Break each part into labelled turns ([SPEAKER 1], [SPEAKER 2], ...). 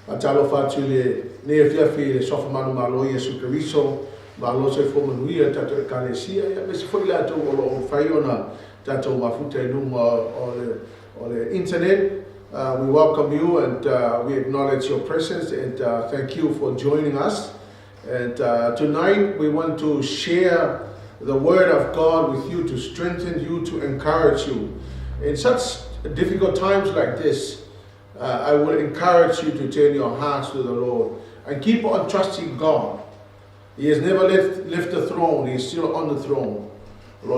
[SPEAKER 1] Atalo fatu le ne fiafi le sofa manu malo Yesu Kristo malo se fo manuia tato e kalesia ya me se foi la to o faiona tato mafuta numa on the internet. We welcome you and we acknowledge your presence and thank you for joining us. And tonight we want to share the word of God with you to strengthen you, to encourage you. In such difficult times like this, I will encourage you to turn your hearts to the Lord and keep on trusting God. He has never left the throne. He is still on the throne. No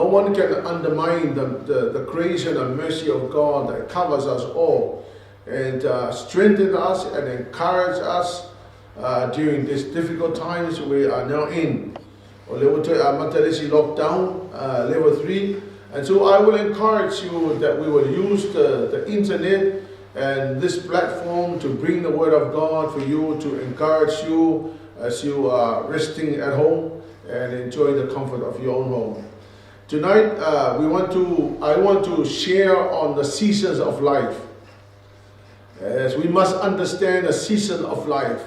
[SPEAKER 1] one can undermine the grace and the mercy of God that covers us all and strengthen us and encourage us during these difficult times we are now in. Lockdown, level 3. And so I will encourage you that we will use the internet and this platform to bring the word of God for you, to encourage you as you are resting at home and enjoying the comfort of your own home. Tonight, I want to share on the seasons of life. As we must understand the season of life.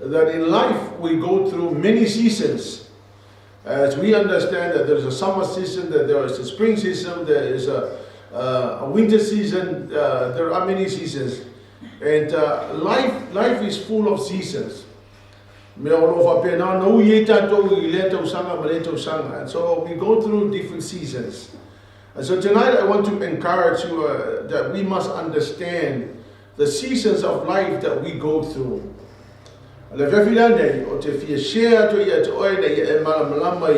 [SPEAKER 1] That in life we go through many seasons. As we understand that there is a summer season, that there is a spring season, there is a winter season, there are many seasons. And life is full of seasons. And so we go through different seasons. And so tonight I want to encourage you that we must understand the seasons of life that we go through. Le vefilande o te fia share to ia te oe na ia e malamalama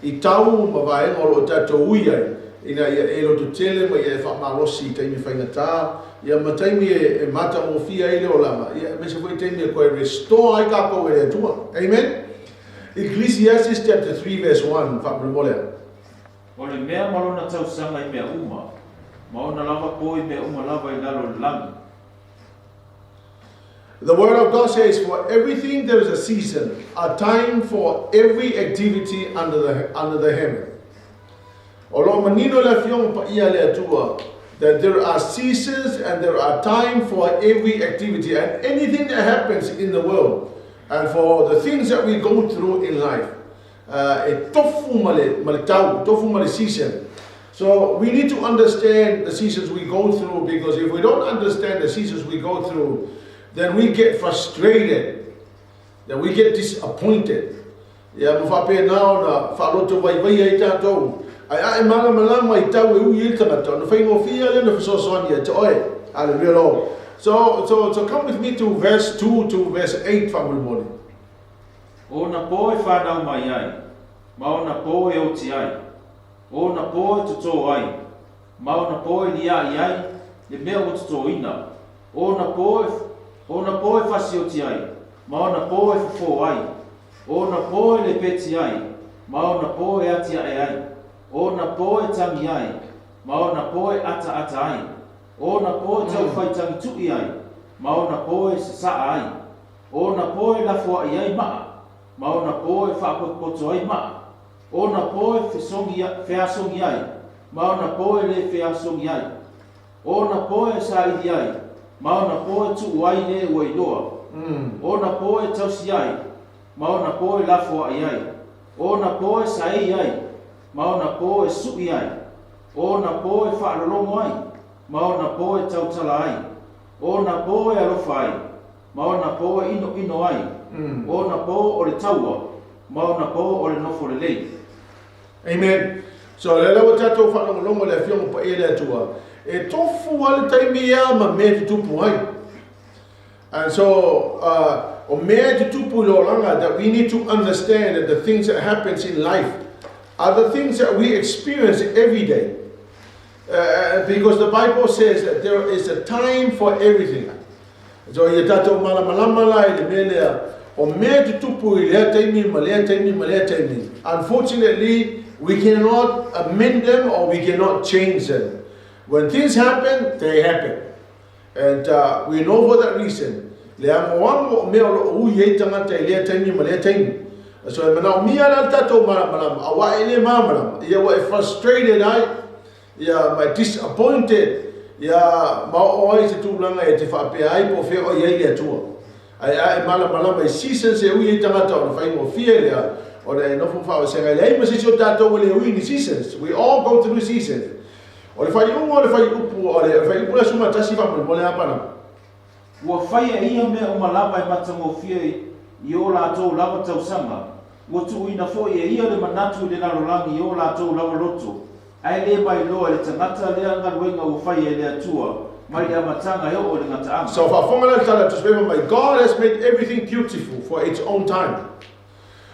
[SPEAKER 1] I tau ma vaenga o lo tato uia ina ia e lo tu tele ma ia e whamalosi taimi whaingatā ia ma taimi e mata o fia ele o lama ia me se fwoi taimi e koe restore ai ka koe e tua. Amen. Ecclesiastes chapter 3 verse 1 whaprimolea.
[SPEAKER 2] O le mea malona tausanga I mea uma ma ona lava po I mea uma lava I lalo langi.
[SPEAKER 1] The word of God says, for everything there is a season, a time for every activity under the heaven. That there are seasons and there are time for every activity and anything that happens in the world and for the things that we go through in life. So we need to understand the seasons we go through, because if we don't understand the seasons we go through, then we get frustrated, then we get disappointed. Ya mfape nao na faloto vai vai ai tatou. Ai mala malama I tau e ui tangata. No whaingo fia le no fisosonia te oe. Hallelujah. So come with me to verse 2 to verse 8 family morning.
[SPEAKER 2] O na poe whanau mai ai. Mao na poe o ti ai. O na poe tuto ai. Mao na poe ni ai ai. Le mea o tuto ina. O na poe whasi o ti ai, ma o na poe fufo ai. O na poe le peti ai, ma o na poe ati ai. O na poe tangi ai, ma o na poe ata ai. O na poe tau whai tangi tui ai, ma o na poe saa ai. O na poe lafua ai maa, ma o na poe whakopoto ai maa. O na poe whiasongi ai, ma o na poe le whiasongi ai. O na poe saidi ai, ma o na poe tu ai ne ua iloa. O na poe tausi ai, ma o na poe lafo ai. O na poe sai ai, ma o na poe sui ai. O na poe whaalolomo ai, ma o na poe tautala ai. O na poe alofa ai, ma o na poe ino ai. O na poe o le taua, ma o na poe o le nofo le lei.
[SPEAKER 1] Amen. So le lawa tatou whaalolomo le fiongo pa e le atua. E tofu ale taimi ia ma mea te tupu ai. And so, o mea te tupu loranga, that we need to understand that the things that happens in life are the things that we experience every day. Because the Bible says that there is a time for everything. So, ia tatou malamalama I le mea lea, o mea te tupu I lea taimi, ma lea taimi. Unfortunately, we cannot amend them or we cannot change them. When things happen, they happen. And we know for that reason. So mana mia na tato mana awa ele mama ia wa frustrated ai ia my disappointed ia ma oi se tu langa e te fa pe ai po fe o ia ia tua ai mala mai season se ui tanga ta na fai mo fie ia o le no fa o se ga le ma se o tato le ui ni seasons. We all go through seasons. O le fai upu o le fai upu la suma tasi fa mo le apa.
[SPEAKER 2] Ua whaia ia mea o malapa e matangofia I o lātou lava tausanga. Ua tuuina fo ia ia le manatu le nalolangi I o lātou lava loto. Ai le mai loa le tangata lea ngaruenga ua whaia le atua. Mai le amatanga heo o le ngataanga.
[SPEAKER 1] So fa fonga tala to speak my God has made everything beautiful for its own time.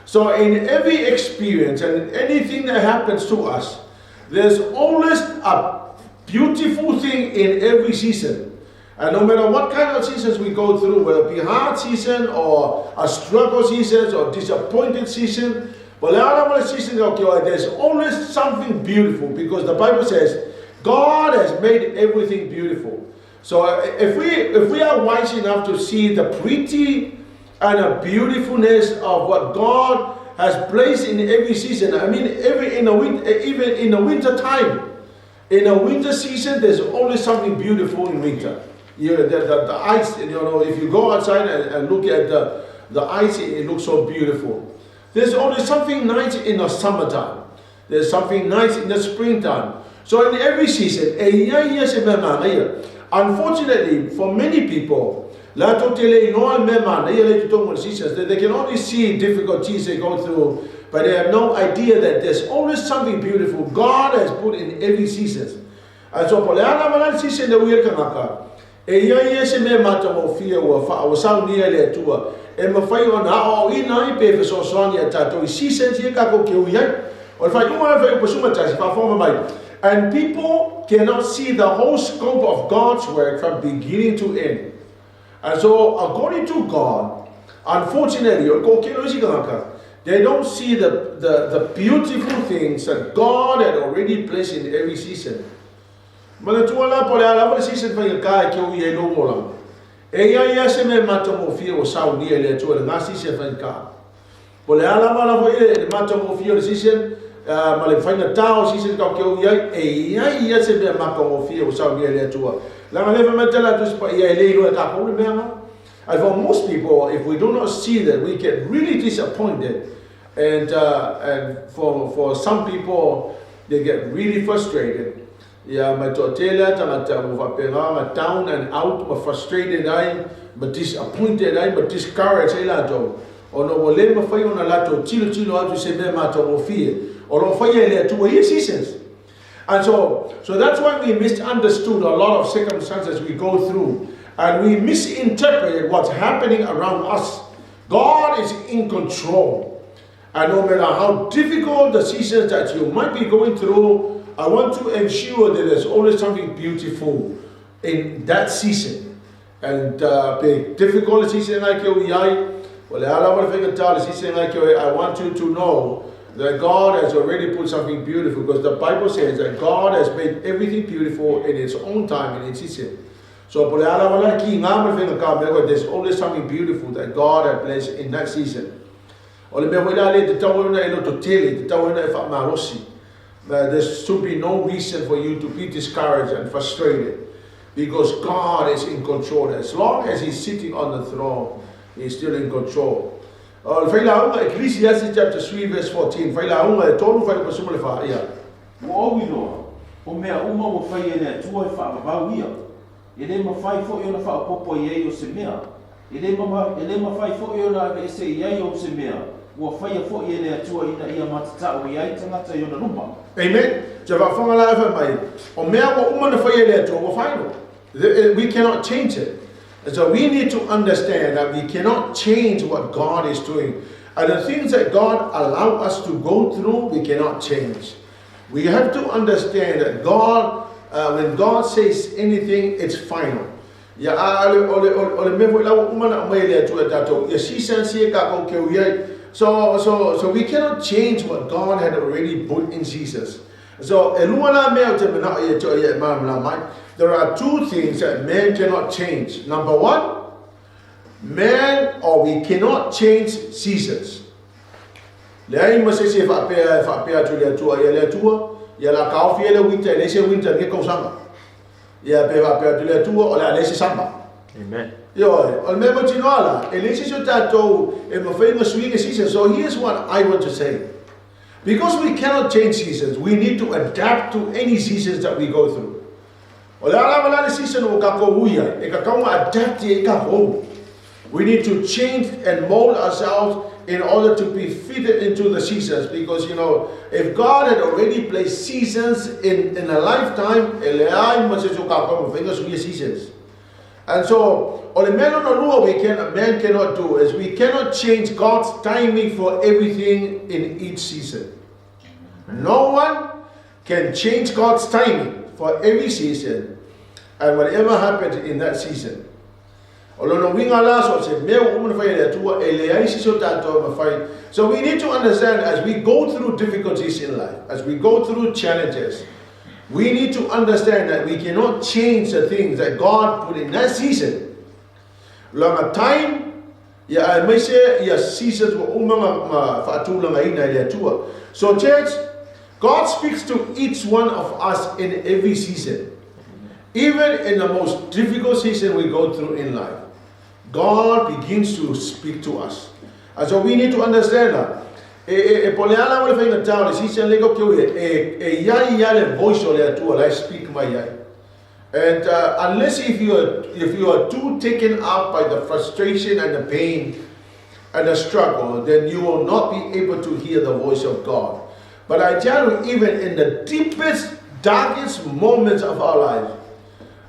[SPEAKER 1] So in every experience and anything that happens to us, there's always a beautiful thing in every season. And no matter what kind of seasons we go through, whether it be hard season or a struggle season or disappointed season, but there's always something beautiful because the Bible says God has made everything beautiful. So if we are wise enough to see the pretty and the beautifulness of what God has placed in every season, I mean, even in the winter time, in a winter season, there's always something beautiful in winter. The ice, if you go outside and look at the ice, it looks so beautiful. There's always something nice in the summertime. There's something nice in the springtime. So in every season, unfortunately, for many people, they can only see difficulties they go through, but they have no idea that there's always something beautiful God has put in every season. And so, season that we are e ia se me mata mo fia ua fa o sau nia le tua e ma fai ona o ina I pe so sonia tato I season se ka ko ke uia o fai uma fai po suma tasi fa forma mai. And people cannot see the whole scope of God's work from beginning to end. And so according to God, unfortunately they don't see the beautiful things that God had already placed in every season. Mana tua la pole ala wale season fa ka ke o ye no mola. E ia se me mata mo fia o sau ni le tua le ngasi se fa ka. Pole ala mala fo le mata mo fia le season ma le fa na tao season ka ke o ia se me mata mo fia o sau ni le tua. La ma le fa matela to spa ia le lo ka ko le mea. And for most people, if we do not see that, we get really disappointed. And for some people, they get really frustrated. Yeah, my totela tangata muvapera down and out, but frustrated but disappointed but discouraged lato. O no wole ma fai ona lato tilo atu se me mato mo fie. O lo fai ele tu e seasons. And so that's why we misunderstood a lot of circumstances we go through, and we misinterpret what's happening around us. God is in control, and no matter how difficult the seasons that you might be going through, I want to ensure that there's always something beautiful in that season. And the difficult season like you, I want you to know that God has already put something beautiful, because the Bible says that God has made everything beautiful in its own time, in its season. So there's always something beautiful that God has placed in that season. There should be no reason for you to be discouraged and frustrated, because God is in control. As long as He's sitting on the throne, He's still in control. Ecclesiastes chapter 3 verse 14. Amen. We cannot change it. And so we need to understand that we cannot change what God is doing. And the things that God allows us to go through, we cannot change. We have to understand that God, when God says anything, it's final. So we cannot change what God had already put in Jesus. So there are two things that man cannot change. Number one, we cannot change seasons. Le ai masese whapea tu le atua, ia le atua, ia la kauwhi ele winter, le se winter ke kausanga. Ia pe whapea tu le atua, o le se samba.
[SPEAKER 2] Amen.
[SPEAKER 1] Yo, o le memo tinoala, e le se so tatou, e mawhainga swinga season. So here's what I want to say. Because we cannot change seasons, we need to adapt to any seasons that we go through. O le ala malale season o ka kouia, e ka kaunga adapt e ka hou. We need to change and mold ourselves in order to be fitted into the seasons. Because, you know, if God had already placed seasons in a lifetime, seasons. And so, man cannot do is we cannot change God's timing for everything in each season. No one can change God's timing for every season and whatever happens in that season. So we need to understand as we go through difficulties in life, as we go through challenges, we need to understand that we cannot change the things that God put in that season. Long time, seasons. So church, God speaks to each one of us in every season. Even in the most difficult season we go through in life, God begins to speak to us. And so we need to understand that. Speak my yai. And unless if you are too taken up by the frustration and the pain and the struggle, then you will not be able to hear the voice of God. But I tell you, even in the deepest, darkest moments of our lives,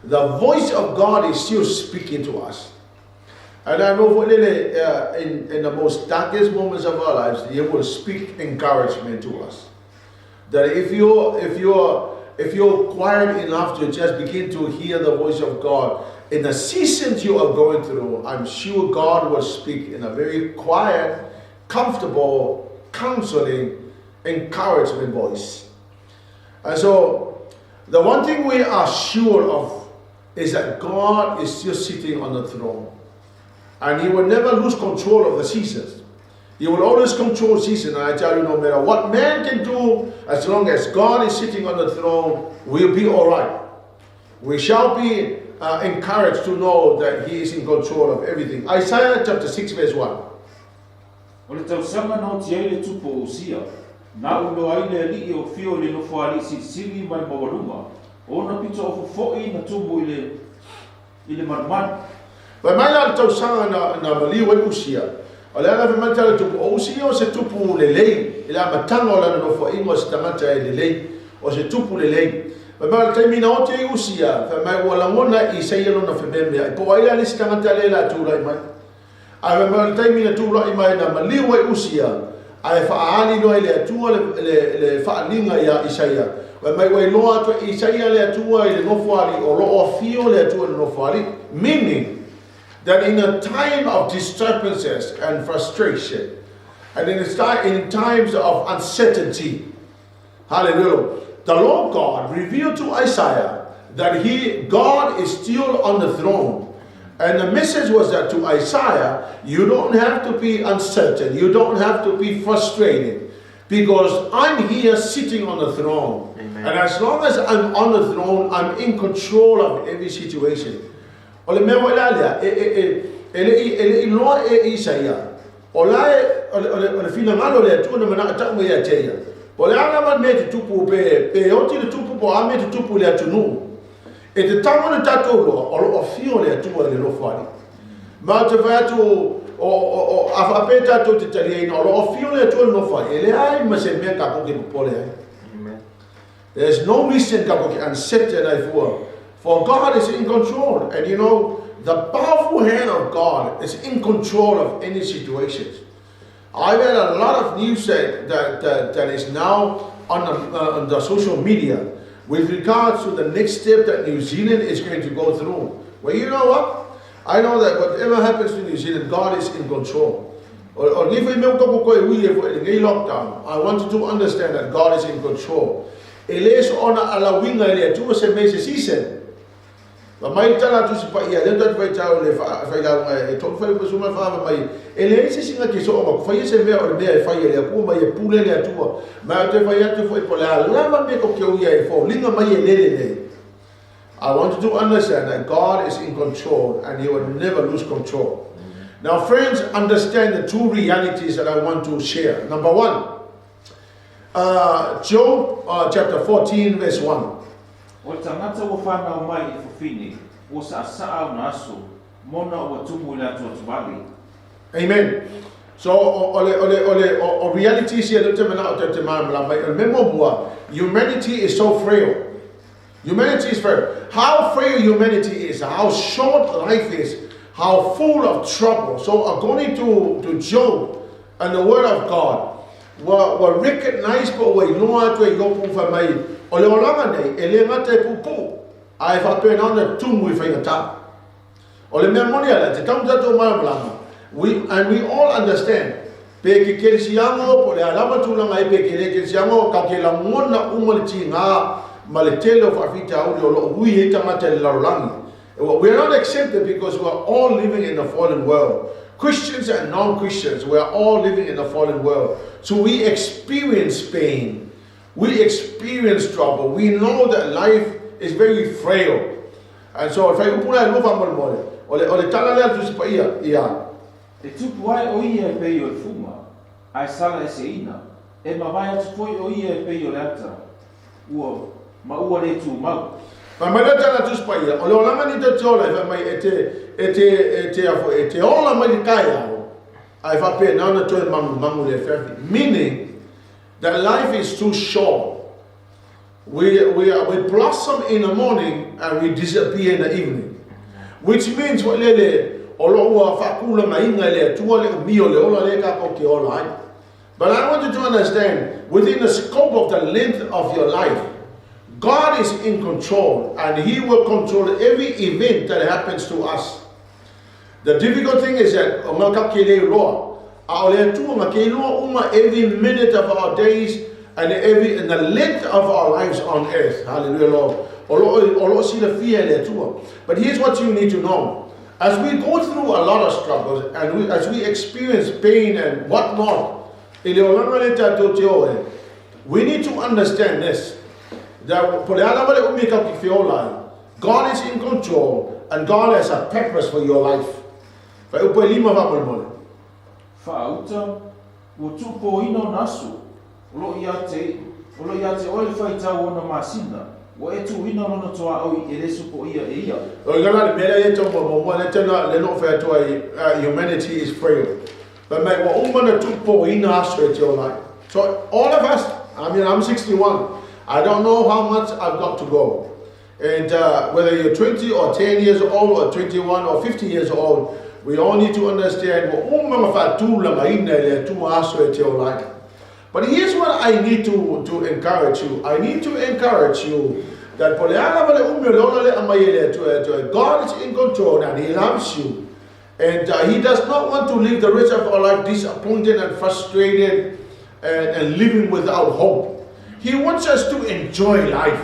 [SPEAKER 1] the voice of God is still speaking to us. And I know in the most darkest moments of our lives, He will speak encouragement to us. That if you're quiet enough to just begin to hear the voice of God in the seasons you are going through, I'm sure God will speak in a very quiet, comfortable, counseling, encouragement voice. And so the one thing we are sure of is that God is still sitting on the throne. And He will never lose control of the seasons. He will always control season. And I tell you, no matter what man can do, as long as God is sitting on the throne, we'll be all right. We shall be encouraged to know that He is in control of everything. Isaiah chapter 6 verse 1. Vai mai la tau sanga na maliwa usia. O le ala vai tala tupu o usia o se tupu lelei. Ila matanga o la no fo ingo se tangata e lelei. O se tupu lelei. Vai mai taimi na o te usia. Vai mai wala ngona I sei alo na whememea. I po aila lisi tangata le la tūra I mai. A vai mai taimi na tūra I mai na maliwa usia. A e whaali no I le atua le whaalinga ia Isaia. Vai mai wai loa atua Isaia le atua I le nofuari o loo fio le atua le nofuari. Meaning, that in a time of disturbances and frustration, and in times of uncertainty, hallelujah, the Lord God revealed to Isaiah that God is still on the throne. And the message was that to Isaiah, you don't have to be uncertain, you don't have to be frustrated, because I'm here sitting on the throne. Amen. And as long as I'm on the throne, I'm in control of every situation. O le mea wailalia, ele iloa Isaia. O le fina ngalo le atua na mana atau me ia teia. O le ala man me te tupu pe oti le tupu po ame te tupu le atunu. E te tango na tatou loa, o lo fio le atua le lofari. Ma te vai atu o ape tatou te tariaina, o lo fio le atua le lofari. Ele ai ma se mea kapoke pupole ai. There's no reason kapoke uncertain ai fua. For God is in control. And you know, the powerful hand of God is in control of any situations. I've had a lot of news that is now on the social media with regards to the next step that New Zealand is going to go through. Well, you know what? I know that whatever happens to New Zealand, God is in control. I want you to understand that God is in control. Mai tala tu sipa ia le tu vai tau le fai la e to fai pesuma fa mai ele ese singa ki so ma fai se me o me fai ele ku mai e pule le atua ma te fai atu foi po la lava me ko ke ia e fo linga mai ele le. I want you to understand that God is in control and He will never lose control. Now, friends, understand the two realities that I want to share. Number one, Job chapter 14, verse 1. Amen. So, realities here, humanity is so frail. Humanity is frail. How frail humanity is, how short life is, how full of trouble. So according to Job and the word of God, were recognized by way no to yopu fa mai ole olanga nei ele ngate pupu ai fa pena na tumu fa ngata ole memoria la te tau to mai we all understand pe ke kelsiango po le alama tula ngai pe ke kelsiango ka ke la mona umolti nga maletelo fa fita audio lo hui hita mate la rolangi. We are not accepted because we are all living in a fallen world. Christians and non-Christians, we are all living in a fallen world. So we experience pain. We experience trouble. We know that life is very frail. And so if I put a love on ole talala tu sipa ia.
[SPEAKER 2] E tupu ai o ia pe o fuma. Ai sala se ina. E mavai atu foi o ia pe o lata. Uo ma ua le tu mau. Ma mai tala tu sipa ia. Ole olanga ni te tola e mai ete ola mai kaya. Ai fa pe na na to mangu le ferti. Meaning that life is too short. We blossom in the morning and we disappear in the evening. Which means what lele olo fakula mainga le tuole mio le ola le ka ko ke ola. But I want you to understand, within the scope of the length of your life, God is in control and He will control every event that happens to us. The difficult thing is that every minute of our days and in the length of our lives on earth. Hallelujah, Lord. But here's what you need to know. As we go through a lot of struggles and as we experience pain and whatnot, we need to understand this. That God is in control and God has a purpose for your life. Olo iate oi fai tau ona masina. Wa etu ina lona toa au I elesu po ia e ia.
[SPEAKER 1] O gana mera e to mo le tena le no fa to humanity is frail. But my wa umana tupo ina aso te ona. So all of us, I mean I'm 61. I don't know how much I've got to go. And whether you're 20 or 10 years old or 21 or 50 years old, we all need to understand wa umana fa tu la maina le tu aso te ona. But here's what I need to encourage you. I need to encourage you that God is in control and He loves you. And He does not want to live the rest of our life disappointed and frustrated and living without hope. He wants us to enjoy life.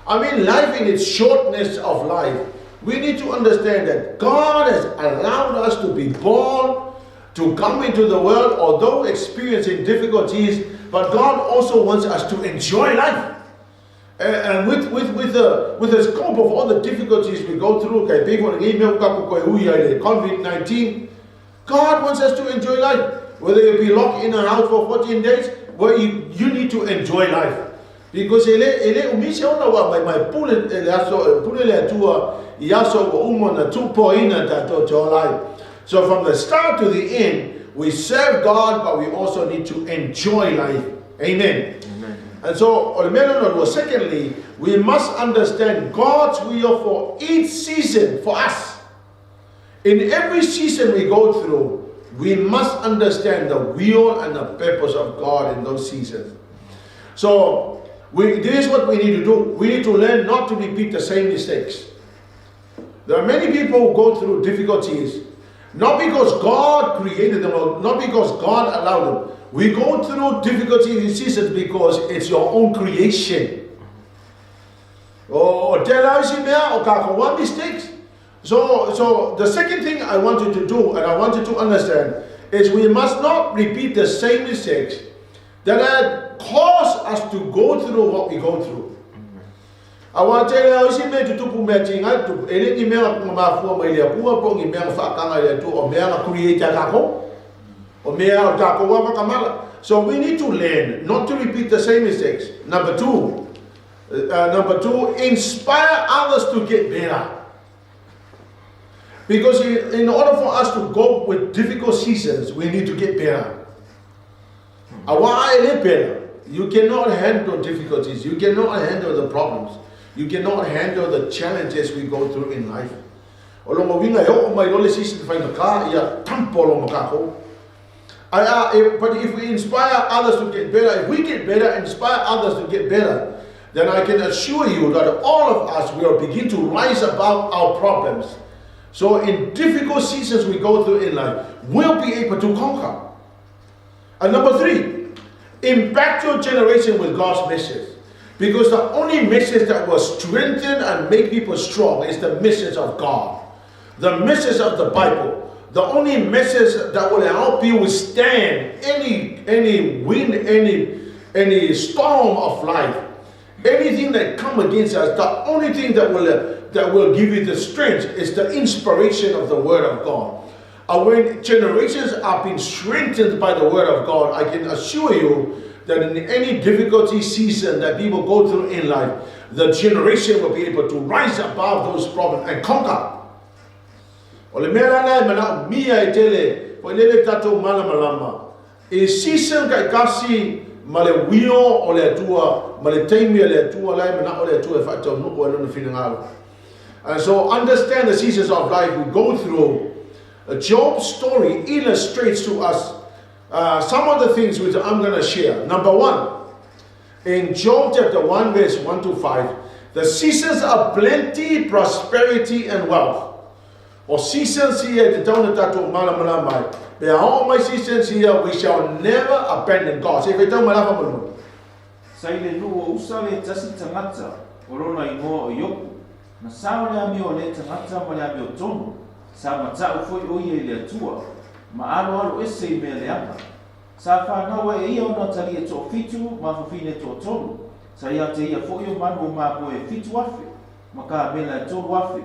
[SPEAKER 1] I mean, life in its shortness of life. We need to understand that God has allowed us to be born, to come into the world, although experiencing difficulties, but God also wants us to enjoy life. And with the scope of all the difficulties we go through, COVID-19, God wants us to enjoy life. Whether you be locked in a house for 14 days, well, you need to enjoy life. Because so from the start to the end, we serve God, but we also need to enjoy life. Amen. Amen. And so, secondly, we must understand God's will for each season for us. In every season we go through, we must understand the will and the purpose of God in those seasons. So, this is what we need to do. We need to learn not to repeat the same mistakes. There are many people who go through difficulties, not because God created them or not because God allowed them. We go through difficulties in seasons because it's your own creation. O te la isi mea o ka one mistakes. So the second thing I want you to do, and I want you to understand, is we must not repeat the same mistakes that cause us to go through what we go through. I want to tell you, me to tupu me tinga tu ele ni me ma fu ma ile ku po ni me fa kanga ile tu o me na create ka ko o me ka ko wa kamala. So we need to learn not to repeat the same mistakes. Number two, inspire others to get better. Because in order for us to go with difficult seasons, we need to get better. You cannot handle difficulties. You cannot handle the problems. You cannot handle the challenges we go through in life. But if we inspire others to get better, if we get better, inspire others to get better, then I can assure you that all of us will begin to rise above our problems. So in difficult seasons we go through in life, we'll be able to conquer. And number three, impact your generation with God's message. Because the only message that will strengthen and make people strong is the message of God. The message of the Bible. The only message that will help you withstand any wind, any storm of life. Anything that comes against us, the only thing that will give you the strength is the inspiration of the Word of God. And when generations are being strengthened by the Word of God, I can assure you that in any difficulty season that people go through in life, the generation will be able to rise above those problems and conquer. Ole mera na mana mia etele po lele tato malama e season kai kasi male wio ole tua male taimi ole tua lai mana ole tua fa to no no feeling out. And so understand the seasons of life we go through. Job's story illustrates to us some of the things which I'm going to share. Number one, in Job chapter 1 verse 1 to 5, the seasons of plenty, prosperity and wealth. Or seasons here, the town that Malamalama. They are all my seasons here, we shall never abandon God. Say, Malamalama.
[SPEAKER 2] Say, the no usale tasi tangata, orona imo yoku. Na saole ami ole tangata male ami otono. Sa mata foi oye le tua. Ma alo ese me le apa. Sa fa na we ia ona tali to fitu, ma fo fine to tonu. Sa ia te ia fo yo manu ma po e fitu afi. Ma ka mela to afi.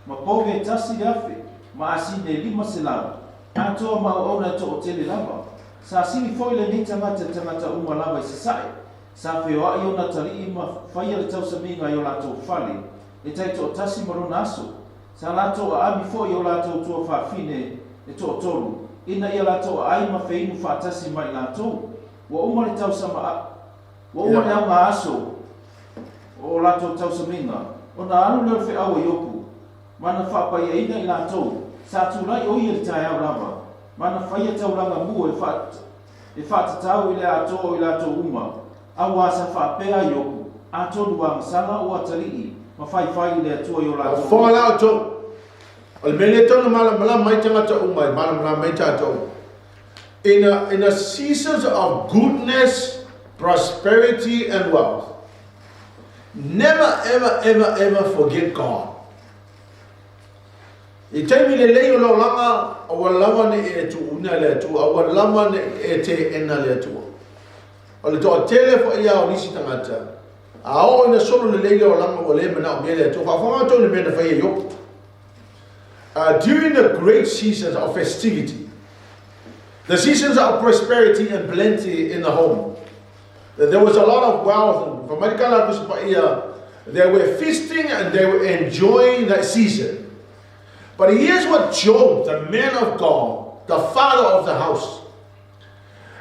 [SPEAKER 2] Ma poge tasi afi. Ma asine lima selama. Ato ma ona to tele lava. Sa sini foi le ni tangata uma lava se sai. Sa fe o ia ona tali ma fa ia le tau saminga yo la to fali. E tai to tasi marona aso. Sa la to ami fo yo la to to fa fine e to tolu. Ina ia la to ai ma fe inu fa tasi mai la to. Wa uma le tau sama wa uma le ama aso. O la to tau saminga. Ona anu le fe awa yoku. Mana fa pa ia ina ila to. Sa tu lai o ia tai au lava. Mana fa ia tau langa mu e fa tau ila to uma. Awa sa fa pe yoku. Ato luang sala o atali.
[SPEAKER 1] Fall out to Almeneto Malamala might Malamala Metato. In a seasons of goodness, prosperity, and wealth, never ever forget God. You tell me the lay langa our lava to unale to our lama ete enale to. Or the telephone ya nisitangata. Ao ina solo le leile o langa o le mana o mele to fa fa to le mena fa yo. During the great seasons of festivity, the seasons of prosperity and plenty in the home, there was a lot of wealth. They were feasting and they were enjoying that season. But here's what Job, the man of God, the father of the house,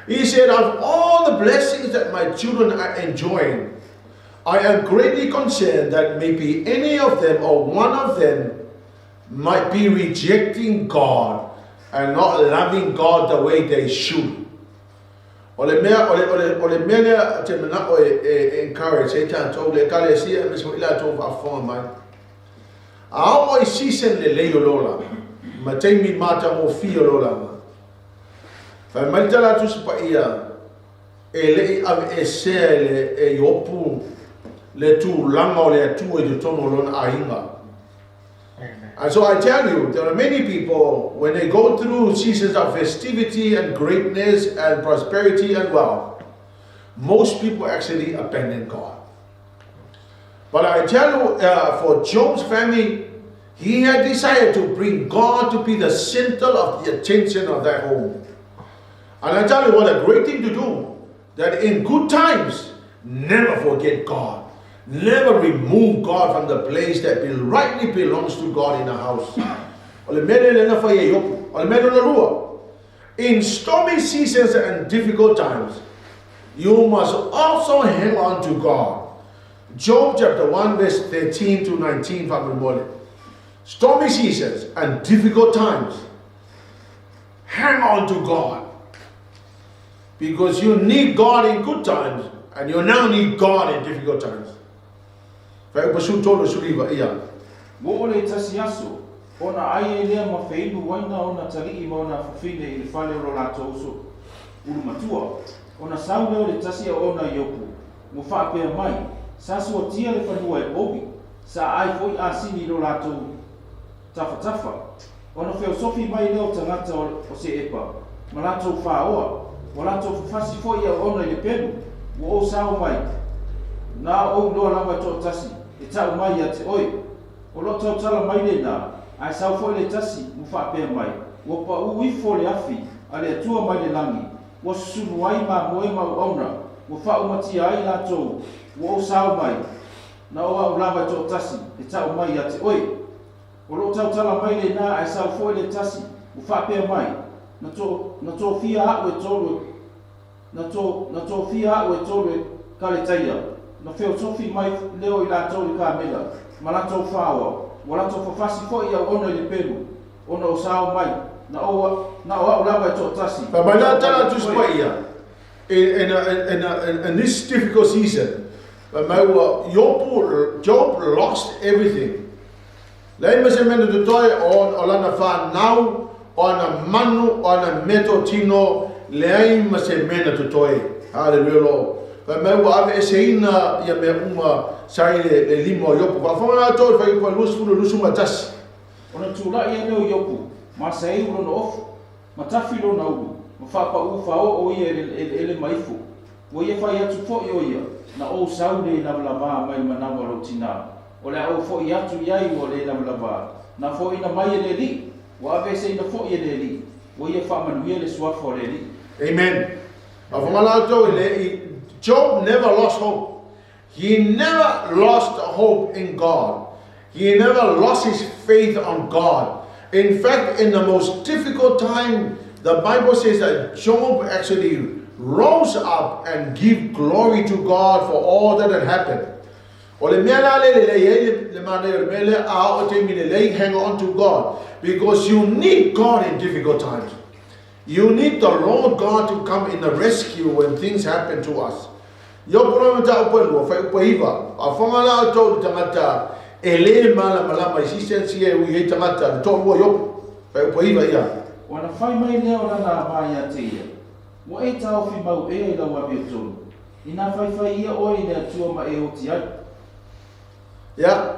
[SPEAKER 1] he said, of all the blessings that my children are enjoying, I am greatly concerned that maybe any of them or one of them might be rejecting God and not loving God the way they should. Ole mea te mana o encourage e tanto le kale sia me so ila to fa fo mai. A o season le leio lola. Ma te mi mata mo fio lola. Fa mai tala tu spa ia e le a e se le e yopu le tu langa le tu e tono lon ainga. And so I tell you, there are many people, when they go through seasons of festivity and greatness and prosperity and wealth, most people actually abandon God. But I tell you, for Job's family, he had decided to bring God to be the center of the attention of their home. And I tell you what a great thing to do, that in good times, never forget God. Never remove God from the place that rightly belongs to God in the house. In stormy seasons and difficult times, you must also hang on to God. Job chapter 1 verse 13 to 19. Stormy seasons and difficult times, hang on to God. Because you need God in good times, and you now need God in difficult times.
[SPEAKER 2] Wo le tasi aso, ona ai lea mawhainu waina ona tari ima ona fufine ili whale ro lato uso. Ulu matua, ona sau leo le tasi a ona yopu, mo whaapea mai, sasu o tia le whanua e obi, sa ai foi asini ro lato tafa. Ona wheo sofi mai leo tangata o se epa, ma lato whaoa, wa lato fufasi foi a ona le penu, wo o sao mai, na o loa lava to tasi. E tau mai a te oi, o lo tau tala mai le nā, ai sau fo le tasi mu whaapea mai, o pa ui fo le afi, a le atua mai le langi, o sunu ai ma moe mau auna, o whao mati ai la tau, o sau mai, na o au lava to tasi, e tau mai a te oi, o lo tau tala mai le nā, ai sau fo le tasi, mu whaapea mai, na tō fia au e tolu, na tō fia au e tolu ka le taia, na feo sofi mai leo I latou I kamela, ma latou whaoa, wa latou whawhasi fo I au ona I le pelu, ona o sao mai, na o au lava I tō tasi.
[SPEAKER 1] But by that time, just wait here. In this difficult season, Job lost everything. Lei se mena tu toi o lana wha nau, o ana manu, o ana meto tino, lei se mena tu toi. Hallelujah. But me wa ave seina ia me uma sai le limo yopu. Wa fonga to fa ko lusu matas.
[SPEAKER 2] Ona tula ia no yopu. Ma sai ulo no of. Ma tafilo na ulo. Ma fa pa u fa o ia ele maifu. Wo ia fa ia tu fo ia. Na o saune na lava mai manama rotina. O le o fo ia tu iai o le na lava. Na fo ina mai le li. Wa ave seina fo ia le li. Wo ia fa manuia le swa fo le li.
[SPEAKER 1] Amen. Wa fonga la to le Job never lost hope. He never lost hope in God. He never lost his faith on God. In fact, in the most difficult time, the Bible says that Job actually rose up and gave glory to God for all that had happened. Hang on to God, because you need God in difficult times. You need the Lord God to come in the rescue when things happen to us. Yo prometa upelo fa upaiva afonga la to tangata ele mala malama existence ye we tangata to yo fa upaiva ya
[SPEAKER 2] wana fai mai le ona na mai atia mo e tau fi mau e la wa beto ina fai ia o ina tua ma e otia
[SPEAKER 1] ya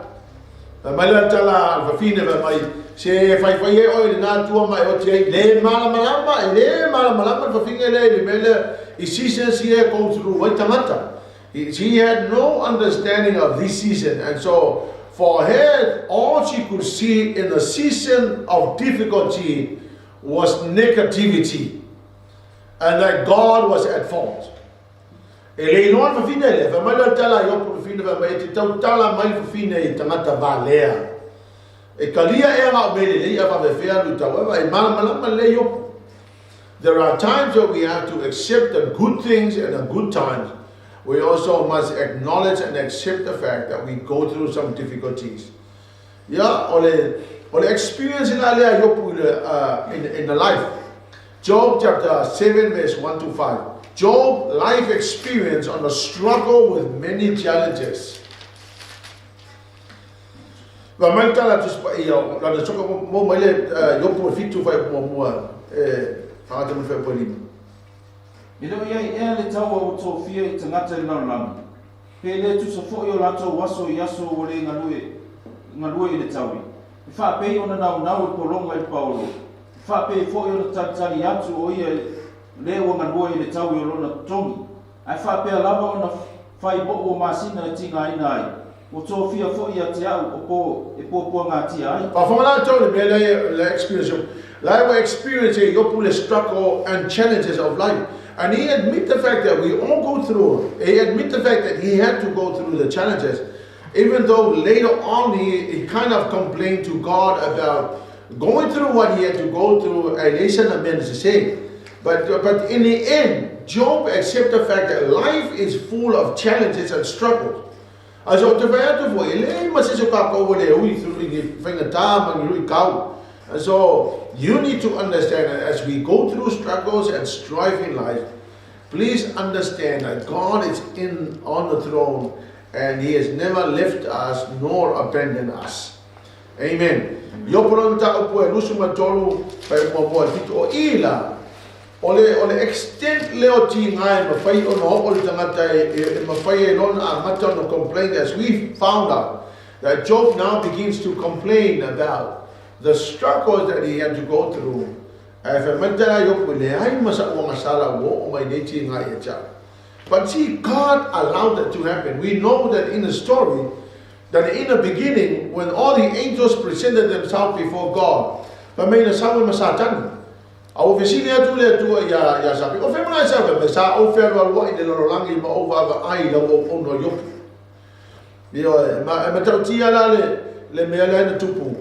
[SPEAKER 1] mala tala fa fine va mai se fai e o ina tua ma e otia le mala malama fa fine le mele he had no understanding of this season, and so for her, all she could see in the season of difficulty was negativity, and that God was at fault. There are times where we have to accept the good things and the good times. We also must acknowledge and accept the fact that we go through some difficulties. Yeah, or the experience in the life. Job chapter 7 verse 1 to 5. Job life experience on the struggle with many challenges.
[SPEAKER 2] Ilo ia le tau o tō fia I tangata I lau langi. Pele tu sa fo yo lato waso yaso ole ngalue ile tawi. Fa pe ona nau polonga il Paulo. Fa pe fo yo tali atu o ia le o ngalue ile tawi o lona tongi. Ai fa pe lava ona fai bo o masina tinga ina ai. O to fia fo ia te au o po ngati ai.
[SPEAKER 1] Pa fona to le experience. Like we experiencing your struggle and challenges of life. And he admit the fact that we all go through. He admit the fact that he had to go through the challenges. Even though later on he kind of complained to God about going through what he had to go through. And he said to say. But in the end, Job accepted the fact that life is full of challenges and struggles. And so you need to understand that as we go through struggles and strife in life, please understand that God is on the throne and He has never left us nor abandoned us. Amen. Ole extent leo ti ngai ma fai ono ole tangata ma fai lon amata no complain as we found out that Job now begins to complain about the struggles that he had to go through. But see, God allowed that to happen. We know that in the story, that in the beginning, when all the angels presented themselves before God, au vesilia tu le tua ya sapi o fe mana sa be sa o fe lo i de lo langi ma o va ai lo o no yo yo ma tau tia la le me la na tupu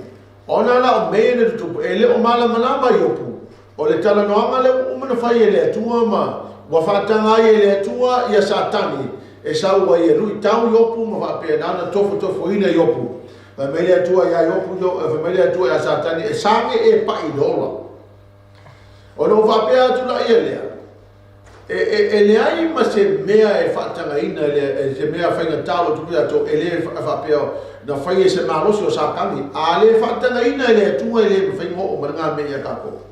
[SPEAKER 1] ona la o me na tupu ele o mala mana ma yo pu o le tala no anga le o mana fai ele tua ma wa fa tanga ele tua ya satani e sa wa ye lu tau yo pu ma va pe na tofu ina yo pu ma me le tua ya yo pu do me le tua ya satani e sange e pa i dola. O no vapea tu la ia ele ai ma se mea e fatanga ina se mea fainga talo tu pia to ele vapea na fai se malosi o sakangi ale fatanga ina ele tu ele fainga o manga me ya kako.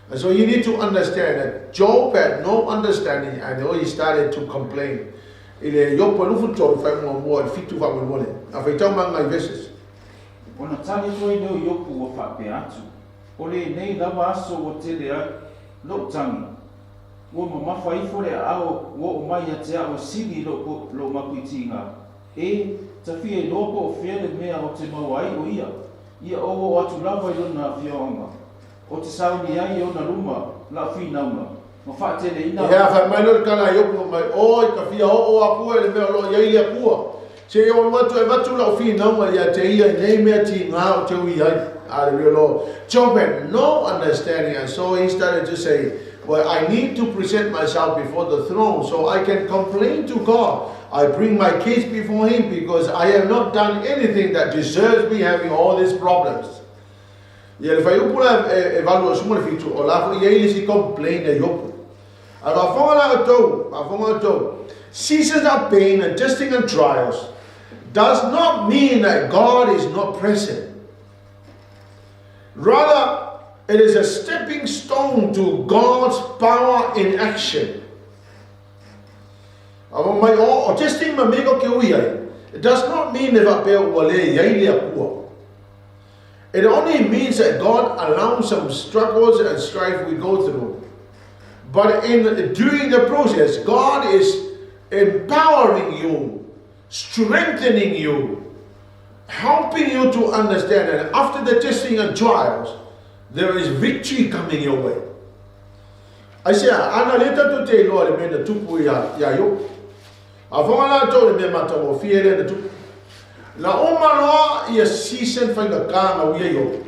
[SPEAKER 1] And so you need to understand that Job had no understanding and he started to complain. Ele yo polu futo fa mo fitu va mo na fa tama ngai verses.
[SPEAKER 2] Ona tani to ino yo pu o vapea tu. Ole nei lava aso o te lea lo tangi. Wo mamafa ifore ao wo mai te ao sili lo makuitinga. E tafia lopo o fele mea o te mawai o ia. Ia o atu lava ilo na fionga. O te sauni ai o na luma la finaunga. Ma fa te le ina.
[SPEAKER 1] Ia fa mai lo kana yopo mai o tafia o apua le mea lo ia ile apua. Se o watu e watu la finaunga ia te ia nei mea ti ngā o te ui ai. Job had no understanding, and so he started to say, well, I need to present myself before the throne so I can complain to God. I bring my case before Him because I have not done anything that deserves me having all these problems. Seasons of pain and testing and trials does not mean that God is not present. Rather, it is a stepping stone to God's power in action. It does not mean it only means that God allows some struggles and strife we go through. But during the process, God is empowering you, strengthening you, helping you to understand that after the testing and trials, there is victory coming your way. I say, ana leta to te loa le mena tupu ya yo. Avona to le mena tawo fiere na tupu. La omaloa ia season whainga kanga wia yo.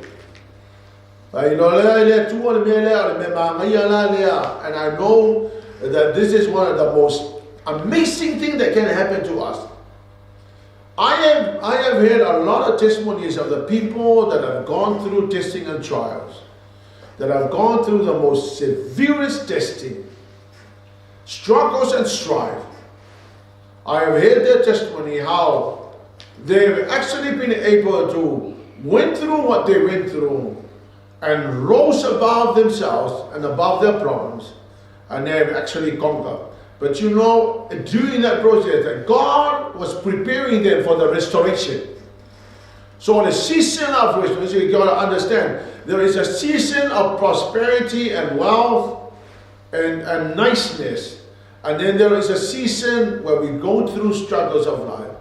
[SPEAKER 1] Ai no le tua le mena ngai ala lea, and I know that this is one of the most amazing things that can happen to us. I have heard a lot of testimonies of the people that have gone through testing and trials, that have gone through the most severest testing, struggles and strife. I have heard their testimony how they've actually been able to went through what they went through and rose above themselves and above their problems, and they have actually conquered. But you know, during that process, that God was preparing them for the restoration. So the season of restoration, you got to understand, there is a season of prosperity and wealth and niceness. And then there is a season where we go through struggles of life.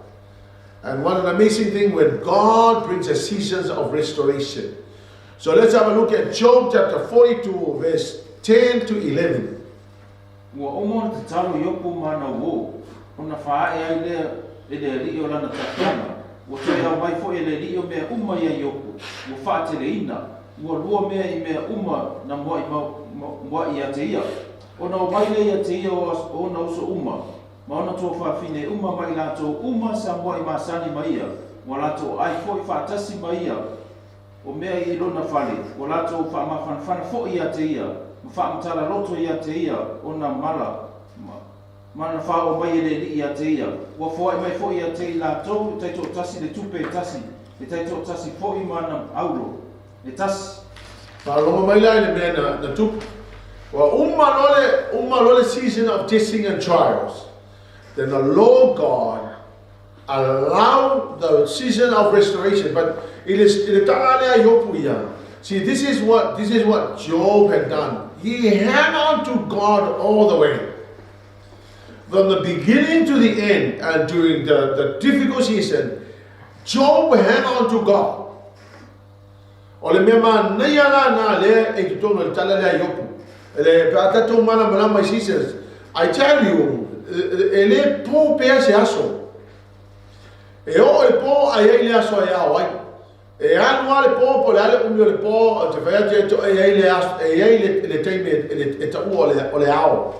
[SPEAKER 1] And one of the amazing things when God brings a season of restoration. So let's have a look at Job chapter 42, verse 10 to 11.
[SPEAKER 2] Ua omo te talo yopu mana wo. Ona whae ai lea e le rio lana tatana. Ua toi au mai fo e le rio mea uma ia yopu. Ua wha te le ina. Ua lua mea I mea uma na mua ia te ia. Ona o mai le ia te ia o ona uso uma. Ma ona tō whawhine uma mai lato uma sa mua I masani mai ia. Ua lato ai fo I whaatasi mai ia. O mea I lona whale. Ua lato whaamawhanawhana fo ia te ia. Whaamtala roto ia te ia, o na mara. Mana whao mai ele li ia te ia. Ua whaai mai fo ia te I lātou, e taito tasi le tupe e tasi. E taito tasi fo I mana aulo. E tasi.
[SPEAKER 1] Whaonga mai lai le mea na tupe. Ua uma lole season of testing and trials. Then the Lord God allow the season of restoration. But it is tanga lea yopu ia. See, this is what Job had done. He hung on to God all the way. From the beginning to the end, and during the difficult season, Job hung on to God. Ole mema nayala na le e tutono le tala le yopu. Le patato mana mana seasons. I tell you, ele po pe se aso. E o e po ai le aso ya wai. E anu ale po po le ale umio le po te fai te to e le time e ta ole ao.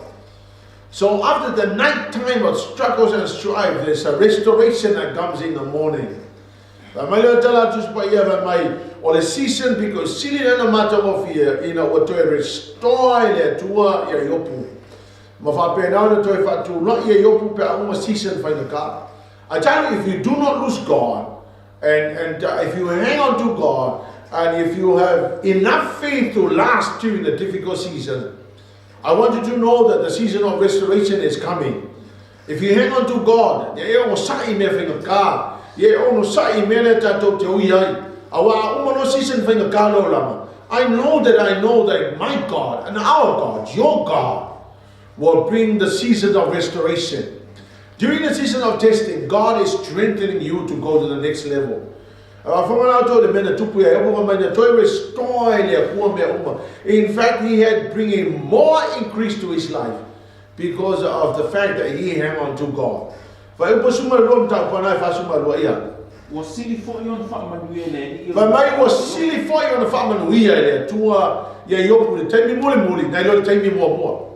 [SPEAKER 1] So after the night time of struggles and strife, there's a restoration that comes in the morning. Mai le tala just pa ia mai ole season because sili na matter of here, you know, what to restore le tua ia yopu. Ma fa pe na to fa tu lo ia yopu pe uma season fa the car. I tell you, if you do not lose God, and if you hang on to God, and if you have enough faith to last during the difficult season, I want you to know that the season of restoration is coming. If you hang on to God, I know that my God and our God, your God, will bring the season of restoration. During the season of testing, God is strengthening you to go to the next level. In fact, He had bringing more increase to his life because of the fact that he hung on to God.
[SPEAKER 2] Ua sili fo I ona whaamanuia le.
[SPEAKER 1] Mai was silly for you on the farm and we are to yopu taimi muli, nailo taimi mua.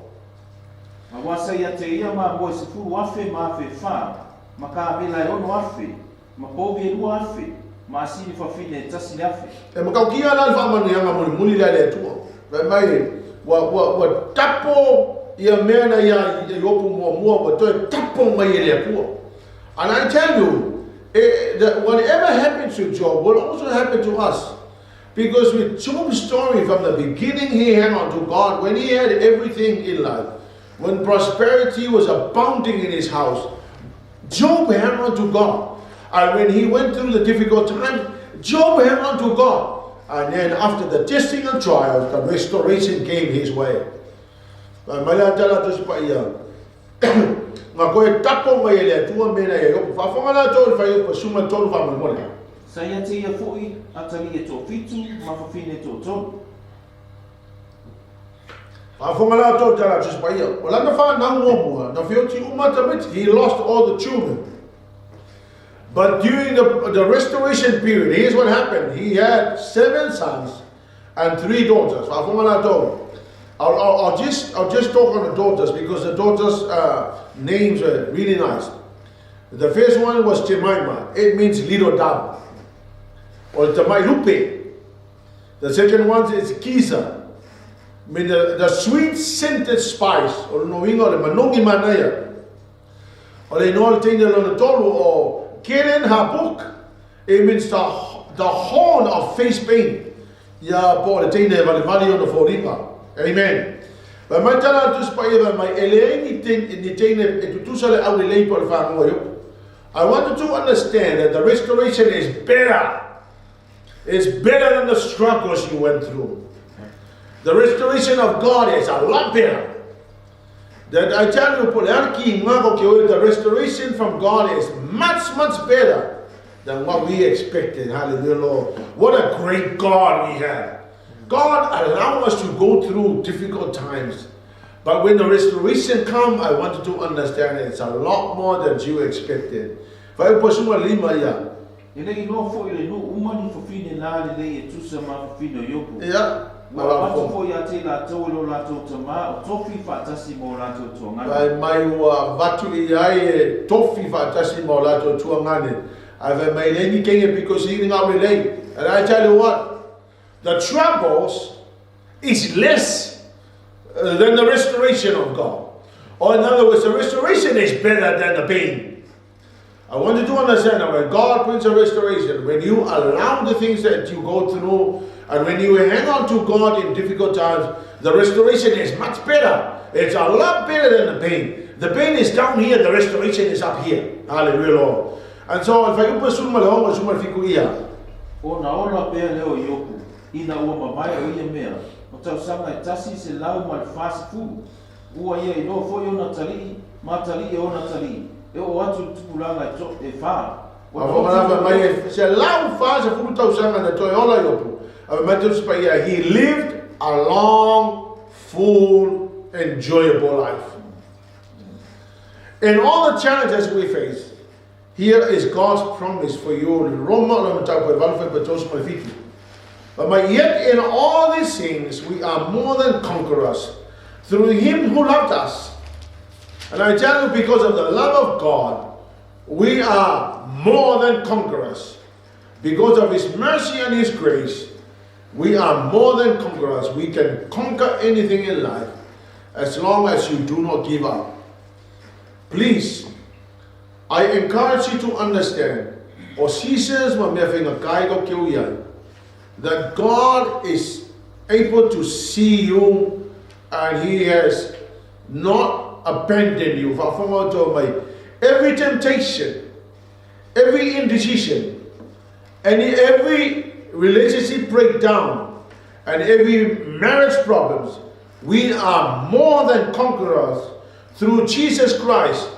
[SPEAKER 2] Ma wasa ia te ia ma mo se fulu afe ma afe wha. Ma ka mela ono afe. Ma povi e lua afe. Ma asini whawhine tasi le afe.
[SPEAKER 1] E makaukia na whaamanu muli le atua. Mai wa tapo ia mea na ia yopu mua wa toi tapo mai le atua. And I tell you, that whatever happened to Job will also happen to us. Because with Job's story from the beginning, he hung on to God. When he had everything in life, when prosperity was abounding in his house, Job hung on to God. And when he went through the difficult times, Job hung on to God. And then after the testing and trials, the restoration came his way. Nga koe tapo mai ele tua mena e yopu whafonga na tōru whai upa suma tōru whamamone.
[SPEAKER 2] Sa ia te ia fui atari e tō fitu, ma whawhine tō tōru.
[SPEAKER 1] Whafonga na tōru tara just pa ia. O lana wha na mua, na whioti umata miti, he lost all the children. But during the restoration period, here's what happened. He had 7 sons and 3 daughters. Whafonga na tōru. I'll just talk on the daughters because the daughters' names are really nice. The first one was Jemima. It means little dove. Or Tamailupe. The second one is Kisa. I mean the sweet scented spice. Or no ingo le manongi manaya. Or le no tene lo tolu or Keren Habuk. It means the horn of face pain. Ya po le tene vale on the foripa. Amen. But my tala to spaiva my eleni I want you to understand that the restoration is better. It's better than the struggles you went through. The restoration of God is a lot better. That I tell you, the restoration from God is much, much better than what we expected. Hallelujah, Lord. What a great God we have. God allows us to go through difficult times. But when the restoration comes, I want you to understand it's a lot more than you expected. Yeah. Because he didn't relate. And I tell you what, the troubles is less than the restoration of God. Or in other words, the restoration is better than the pain. I want you to understand that when God brings a restoration, when you allow the things that you go through, and when you hang on to God in difficult times, the restoration is much better. It's a lot better than the pain. The pain is down here, the restoration is up here. Hallelujah, Lord. And so, if I can put some along, some fiku ia.
[SPEAKER 2] O na ola pe leo yoku, ina ua mamai o ia mea. O tau sanga e tasi se lau ma fast food. Ua ia I no fo yo na tali, ma tali e o na tali. E o atu tupulanga e fa.
[SPEAKER 1] Se lau fa se fu tau sanga na toi ola yoku. He lived a long, full, enjoyable life. In all the challenges we face, here is God's promise for you. But yet in all these things, we are more than conquerors through Him who loved us. And I tell you, because of the love of God, we are more than conquerors. Because of His mercy and His grace, we are more than conquerors. We can conquer anything in life as long as you do not give up. Please, I encourage you to understand, that God is able to see you and He has not abandoned you. Every temptation, every indecision, and every relationship breakdown, and every marriage problems, we are more than conquerors through Jesus Christ.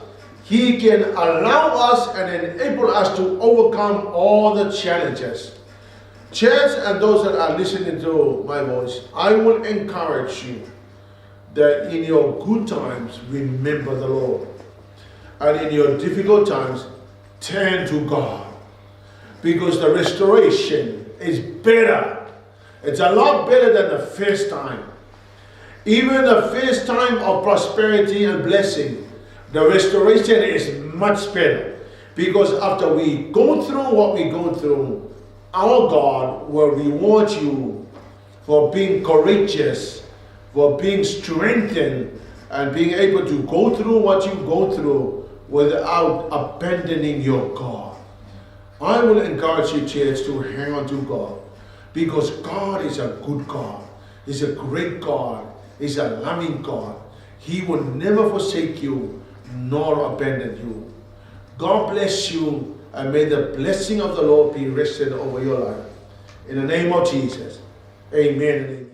[SPEAKER 1] He can allow us and enable us to overcome all the challenges. Church and those that are listening to my voice, I will encourage you that in your good times, remember the Lord. And in your difficult times, turn to God. Because the restoration is better. It's a lot better than the first time. Even the first time of prosperity and blessing, the restoration is much better. Because after we go through what we go through, our God will reward you for being courageous, for being strengthened, and being able to go through what you go through without abandoning your God. I will encourage you, church, to hang on to God. Because God is a good God. He's a great God. He's a loving God. He will never forsake you nor abandon you. God bless you, and may the blessing of the Lord be rested over your life. In the name of Jesus, amen and amen.